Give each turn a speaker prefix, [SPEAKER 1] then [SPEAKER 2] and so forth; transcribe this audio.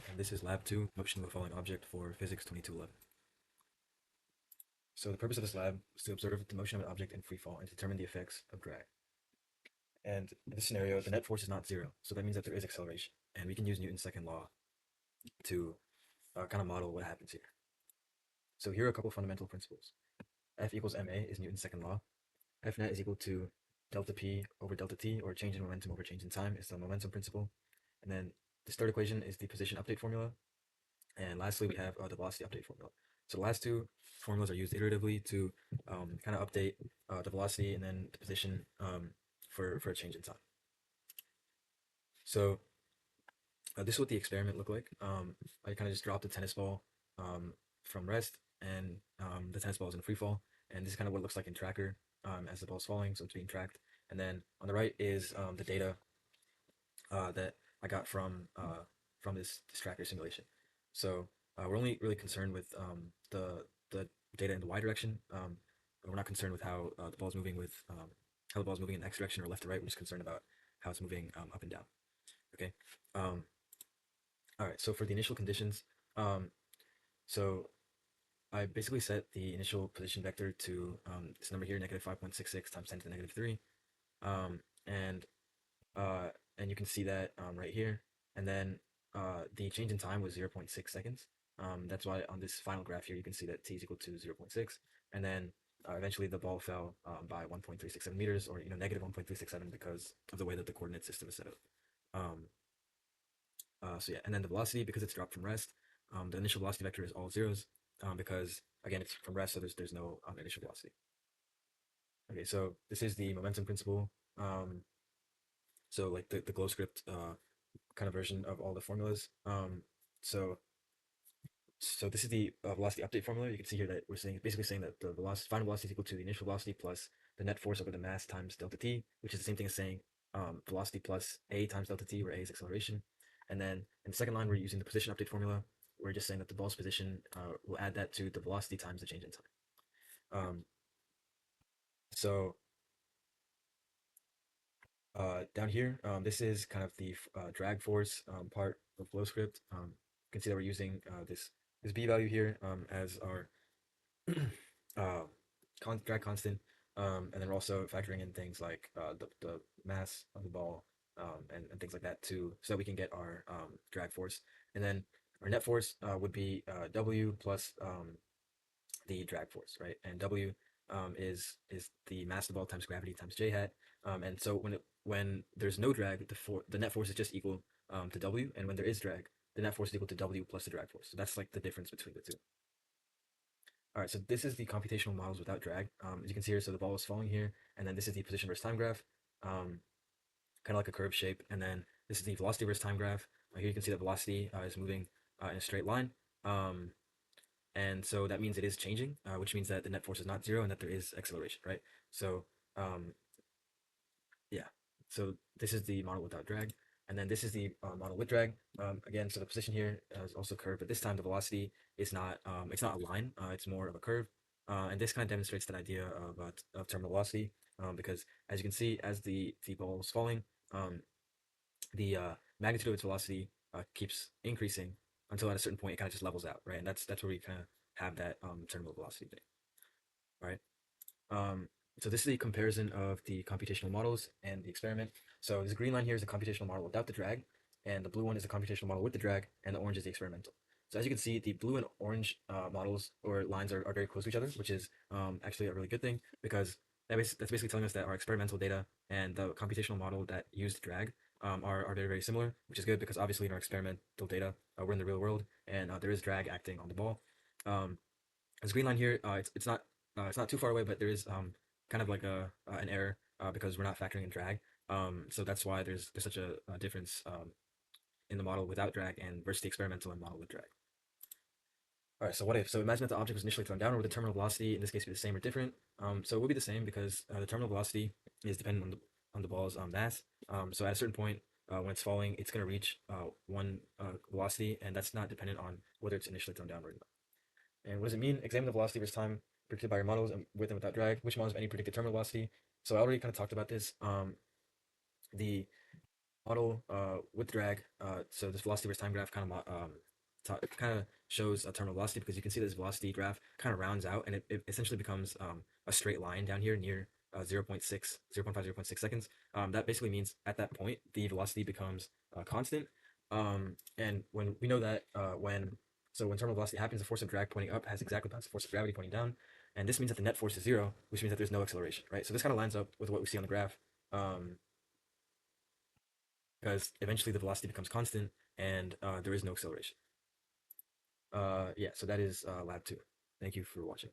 [SPEAKER 1] And this is Lab 2, Motion of a Falling Object for Physics 2211. So the purpose of this lab is to observe the motion of an object in free fall and determine the effects of drag. And in this scenario, the net force is not zero, so that means that there is acceleration. And we can use Newton's second law to kind of model what happens here. So here are a couple of fundamental principles. F equals ma is Newton's second law. F net is equal to delta p over delta t, or change in momentum over change in time, is the momentum principle. And then this third equation is the position update formula. And lastly, we have the velocity update formula. So the last two formulas are used iteratively to kind of update the velocity and then the position for a change in time. So this is what the experiment looked like. I kind of just dropped a tennis ball from rest, and the tennis ball is in free fall. And this is kind of what it looks like in tracker as the ball is falling, so it's being tracked. And then on the right is the data that I got from this tracker simulation. So we're only really concerned with the data in the y direction. We're not concerned with how the ball is moving how the ball is moving in the x direction or left to right. We're just concerned about how it's moving up and down. Okay. All right. So for the initial conditions, so I basically set the initial position vector to this number here, negative 5.66 times 10 to the negative 3, um, and uh, and you can see that right here. And then the change in time was 0.6 seconds. That's why on this final graph here, you can see that t is equal to 0.6. And then eventually the ball fell by 1.367 meters, or negative 1.367, because of the way that the coordinate system is set up. Um, so yeah, and then the velocity, because it's dropped from rest, the initial velocity vector is all zeros, because again it's from rest, so there's no initial velocity. Okay, so this is the momentum principle. So like the glow script kind of version of all the formulas. So so this is the velocity update formula. You can see here that we're basically saying that the final velocity is equal to the initial velocity plus the net force over the mass times delta t, which is the same thing as saying velocity plus a times delta t, where a is acceleration. And then in the second line, we're using the position update formula. We're just saying that the ball's position, will add that to the velocity times the change in time. So down here, this is kind of the drag force part of flow script. You can see that we're using this b value here as our uh, drag constant, and then we're also factoring in things like the mass of the ball, and things like that too, so that we can get our drag force. And then our net force would be W plus the drag force, right? And W is the mass of the ball times gravity times j hat. And so when there's no drag, the net force is just equal to W, and when there is drag, the net force is equal to W plus the drag force. So that's like the difference between the two. All right, so this is the computational models without drag. As you can see here, so the ball is falling here, and then this is the position versus time graph, kind of like a curve shape. And then this is the velocity versus time graph. Here you can see that velocity is moving in a straight line. And so that means it is changing, which means that the net force is not zero and that there is acceleration, right? So um, yeah, so this is the model without drag. And then this is the model with drag. Again, so the position here is also curved, but this time the velocity is not it's not a line, it's more of a curve. And this kind of demonstrates that idea of terminal velocity, because as you can see, as the ball is falling, the magnitude of its velocity keeps increasing until at a certain point it kind of just levels out, right? And that's where we kind of have that terminal velocity thing, right? Um, so this is the comparison of the computational models and the experiment. So this green line here is the computational model without the drag, and the blue one is the computational model with the drag, and the orange is the experimental. So as you can see, the blue and orange models or lines are very close to each other, which is actually a really good thing, because that's basically telling us that our experimental data and the computational model that used drag are very, very similar, which is good because obviously in our experimental data, we're in the real world, and there is drag acting on the ball. Um, this green line here, it's not too far away, but there is kind of like an error because we're not factoring in drag. So that's why there's such a difference in the model without drag and versus the experimental and model with drag. All right, so what if? So imagine that the object was initially thrown down, would the terminal velocity in this case be the same or different? So it would be the same because the terminal velocity is dependent on the ball's mass. So at a certain point, when it's falling, it's going to reach one velocity, and that's not dependent on whether it's initially thrown down or not. And what does it mean? Examine the velocity versus time predicted by your models and with and without drag. Which models have any predicted terminal velocity? So I already kind of talked about this. The model with drag. So this velocity versus time graph kind of shows a terminal velocity because you can see this velocity graph kind of rounds out and it essentially becomes a straight line down here near 0.6, 0.5, 0.6 seconds. That basically means at that point the velocity becomes constant. And when we know that when terminal velocity happens, the force of drag pointing up has exactly the force of gravity pointing down. And this means that the net force is zero, which means that there's no acceleration, right? So this kind of lines up with what we see on the graph. Because eventually the velocity becomes constant and there is no acceleration. Yeah, so that is lab two. Thank you for watching.